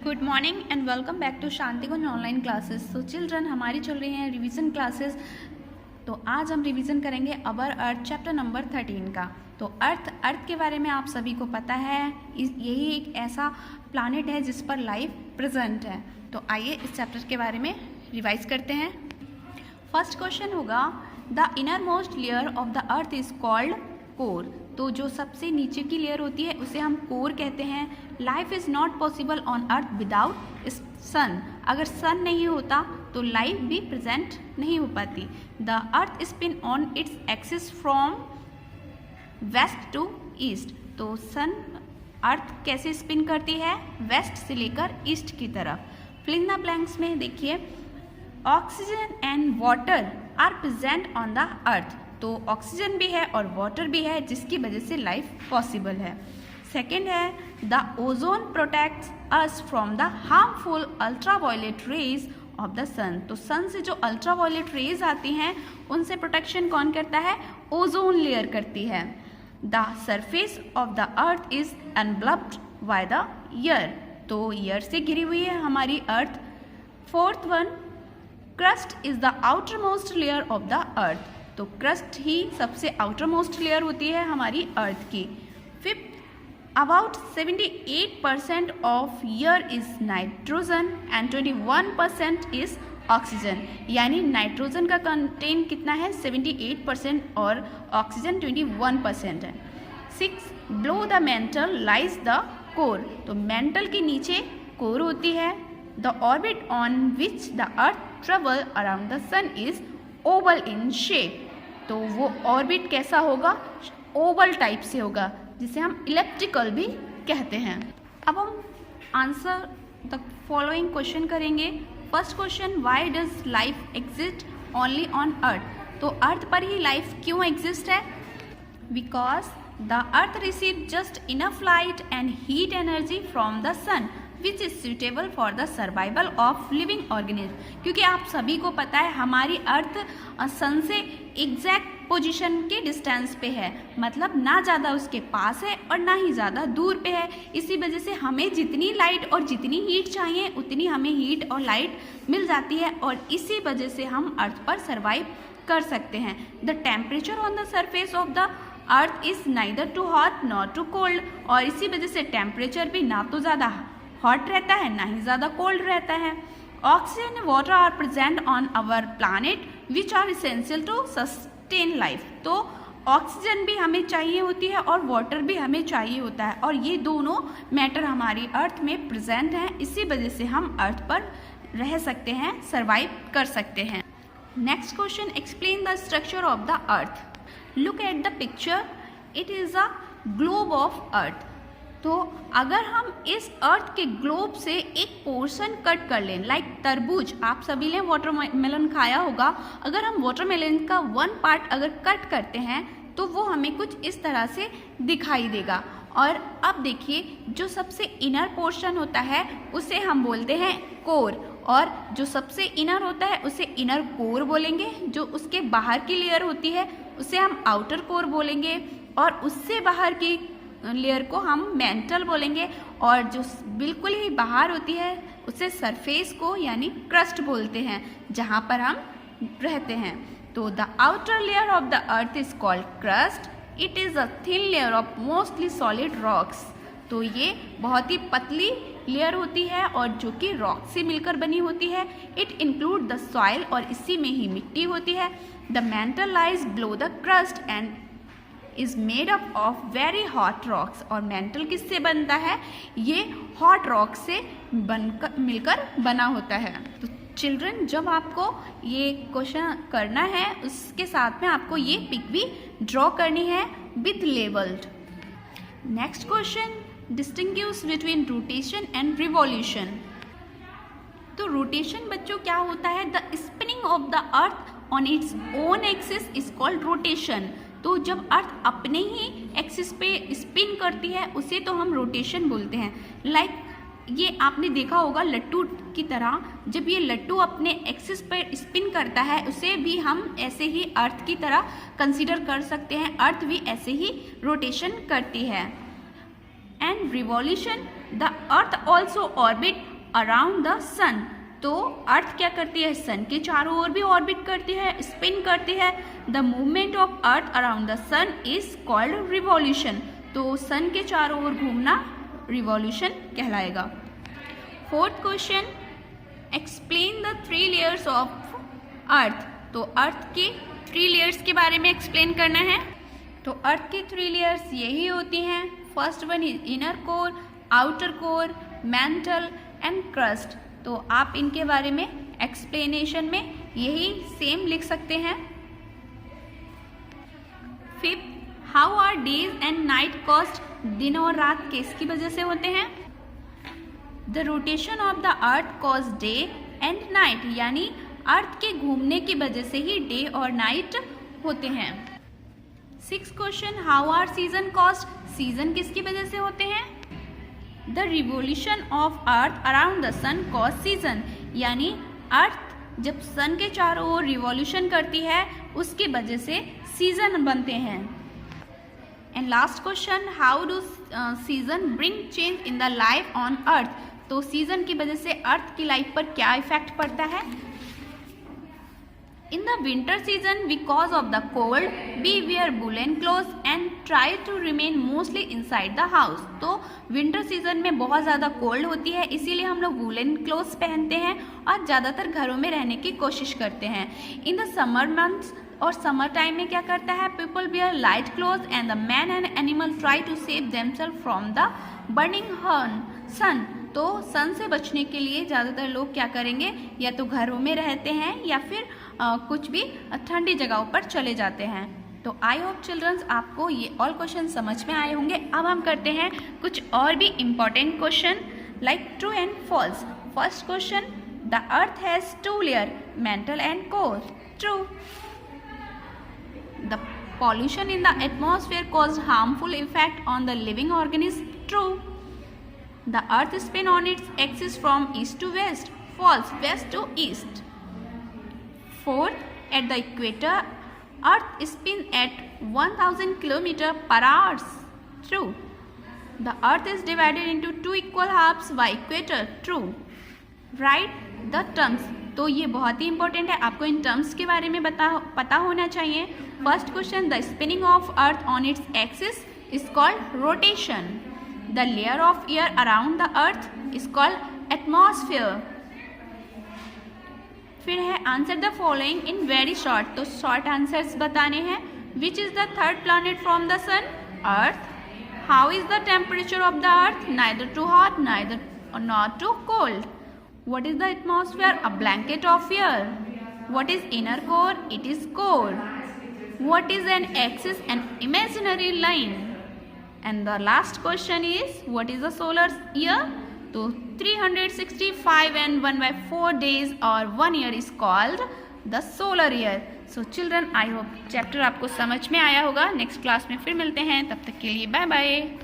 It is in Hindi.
Good morning and welcome back to Shantikunj online classes. So children, हमारी चल रही हैं रिवीजन क्लासेस। तो आज हम रिवीजन करेंगे अवर अर्थ चैप्टर नंबर 13 का। तो अर्थ के बारे में आप सभी को पता है, यही एक ऐसा प्लैनेट है जिस पर लाइफ प्रेजेंट है। तो आइए इस चैप्टर के बारे में रिवाइज करते हैं। फर्स्ट क्वेश्चन होगा, the inner most layer of the earth is called core. तो जो सबसे नीचे की लेयर होती है उसे हम कोर कहते हैं। Life is not possible on earth without sun. अगर सन नहीं होता तो लाइफ भी प्रेजेंट नहीं हो पाती। The earth spin on its axis from west to east. तो सन अर्थ कैसे स्पिन करती है? वेस्ट से लेकर ईस्ट की तरफ। फिल इन द ब्लैंक्स में देखिए, oxygen and water are present on the earth. तो ऑक्सीजन भी है और वाटर भी है, जिसकी वजह से लाइफ पॉसिबल है। सेकेंड है, the ozone protects us from the harmful ultraviolet rays of the sun. तो सन से जो अल्ट्रावायलेट रेज आती हैं उनसे प्रोटेक्शन कौन करता है? ओजोन लेयर करती है। The surface of the earth is enveloped by the air. तो एयर से घिरी हुई है हमारी earth. Fourth one, crust is the outer most layer of the earth. तो क्रस्ट ही सबसे आउटर मोस्ट लेयर होती है हमारी अर्थ की। Fifth, about 78% of air is nitrogen and 21% is oxygen. यानी नाइट्रोजन का कंटेंट कितना है? 78% और ऑक्सीजन 21% है। Six, below the mantle lies the core. तो मेंटल के नीचे कोर होती है। The orbit on which the earth travel around the sun is oval in shape. तो वो ऑर्बिट कैसा होगा? ओवल टाइप से होगा, जिसे हम इलेप्टिकल भी कहते हैं। अब हम आंसर द फॉलोइंग क्वेश्चन करेंगे। First question, why does life exist only on earth. तो अर्थ पर ही लाइफ क्यों एग्जिस्ट है? Because the earth receive just enough light and heat energy from the sun which is suitable for the survival of living organism. क्योंकि आप सभी को पता है हमारी अर्थ सन से एग्जैक्ट पोजीशन के डिस्टेंस पे है, मतलब ना ज़्यादा उसके पास है और ना ही ज़्यादा दूर पे है। इसी वजह से हमें जितनी लाइट और जितनी हीट चाहिए उतनी हमें हीट और लाइट मिल जाती है, और इसी वजह से हम अर्थ पर सर्वाइव कर सकते हैं। The temperature on the surface of the earth is neither too hot nor too cold. और इसी वजह से टेम्परेचर भी ना तो ज़्यादा हॉट रहता है ना ही ज़्यादा कोल्ड रहता है। Oxygen and water are present on our planet which are essential to sustain life. तो ऑक्सीजन भी हमें चाहिए होती है और वाटर भी हमें चाहिए होता है, और ये दोनों मैटर हमारी अर्थ में प्रेजेंट हैं। इसी वजह से हम अर्थ पर रह सकते हैं, सर्वाइव कर सकते हैं। Next question, explain the structure of the earth. Look at the picture, it is a globe of earth. तो अगर हम इस अर्थ के ग्लोब से एक पोर्शन कट कर लें, लाइक तरबूज, आप सभी ने वाटरमेलन खाया होगा। अगर हम वाटरमेलन का वन पार्ट अगर कट करते हैं तो वो हमें कुछ इस तरह से दिखाई देगा। और अब देखिए, जो सबसे इनर पोर्शन होता है उसे हम बोलते हैं कोर, और जो सबसे इनर होता है उसे इनर कोर बोलेंगे। जो उसके बाहर की लेयर होती है उसे हम आउटर कोर बोलेंगे, और उससे बाहर की लेयर को हम मेंटल बोलेंगे, और जो बिल्कुल ही बाहर होती है उसे सरफेस को यानी क्रस्ट बोलते हैं, जहाँ पर हम रहते हैं। तो the outer layer of the earth is called crust. It is a thin layer of mostly solid rocks. तो ये बहुत ही पतली लेयर होती है और जो कि रॉक से मिलकर बनी होती है। इट इंक्लूड द सॉइल, और इसी में ही मिट्टी होती है। The mantle lies below the crust and is made up of very hot rocks. और मेंटल किससे बनता है? ये हॉट रॉक से मिलकर बना होता है। तो चिल्ड्रन, जब आपको ये क्वेश्चन करना है उसके साथ में आपको ये पिक भी ड्रॉ करनी है with labelled. Next question, distinguish between rotation and revolution. तो रोटेशन बच्चों क्या होता है? The spinning of the earth on its own axis is called rotation. तो जब अर्थ अपने ही एक्सिस पे स्पिन करती है उसे तो हम रोटेशन बोलते हैं। लाइक ये आपने देखा होगा लट्टू की तरह, जब ये लट्टू अपने एक्सिस पर स्पिन करता है उसे भी हम ऐसे ही अर्थ की तरह कंसीडर कर सकते हैं। अर्थ भी ऐसे ही रोटेशन करती है। And revolution, the earth also orbit around the sun. तो अर्थ क्या करती है, सन के चारों ओर भी ऑर्बिट करती है, स्पिन करती है। The movement of earth around the sun is called revolution. तो सन के चारों ओर घूमना रिवॉल्यूशन कहलाएगा। Fourth question, explain the 3 layers of earth. तो अर्थ के 3 लेयर्स के बारे में एक्सप्लेन करना है। तो अर्थ की 3 लेयर्स यही होती हैं। First one is inner core, outer core, mantle and crust. तो आप इनके बारे में एक्सप्लेनेशन में यही सेम लिख सकते हैं। Fifth, how are days and night caused. दिन और रात किसकी वजह से होते हैं? The rotation of the earth cause day and night, यानी अर्थ के घूमने की वजह से ही डे और नाइट होते हैं। 6th question, how are season caused. Season किसकी वजह से होते हैं? The revolution of earth around the sun cause season, यानी अर्थ जब सन के चारों ओर रिवॉल्यूशन करती है उसकी वजह से सीजन बनते हैं। And last question, how do season bring change in the life on earth. तो सीजन की वजह से अर्थ की लाइफ पर क्या इफेक्ट पड़ता है? In the winter season, because of the cold, we wear woolen clothes and try to remain mostly inside the house. तो विंटर सीजन में बहुत ज़्यादा कोल्ड होती है, इसीलिए हम लोग वूलन क्लोथ्स पहनते हैं और ज़्यादातर घरों में रहने की कोशिश करते हैं। इन द समर मंथ्स और समर टाइम में क्या करता है? People wear light clothes and the man and animal try to save themselves from the burning sun. तो सन से बचने के लिए ज़्यादातर लोग क्या करेंगे? या तो घरों में रहते हैं या फिर कुछ भी ठंडी जगहों पर चले जाते हैं। तो आई होप चिल्ड्रंस आपको ये ऑल क्वेश्चन समझ में आए होंगे। अब हम करते हैं कुछ और भी important question like true and false. First question, the earth has 2 layer, mantle and core. True. The pollution in the atmosphere caused harmful effect on the living organism. True. The earth spin on its axis from east to west. False. West to east. Fourth, at the equator, earth spins at 1000 km per hour. True. The earth is divided into 2 equal halves by equator. True. Write the terms. तो ये बहुत ही इंपॉर्टेंट है, आपको इन टर्म्स के बारे में पता होना चाहिए। First question, the spinning of earth on its axis is called rotation. The layer of air around the earth is called atmosphere. फिर है answer the following in very short. तो शॉर्ट आंसर्स बताने हैं। Which is the third planet from the sun? Earth. How is the temperature of the earth? Neither too hot neither not too cold. What is the atmosphere? A blanket of air. What is inner core? It is core. What is an axis? An imaginary line. And the last question is, what is the solar year? So 365 and 1/4 days or 1 year is called the solar year. So children, I hope chapter आपको समझ में आया होगा। नेक्स्ट क्लास में फिर मिलते हैं, तब तक के लिए बाय बाय।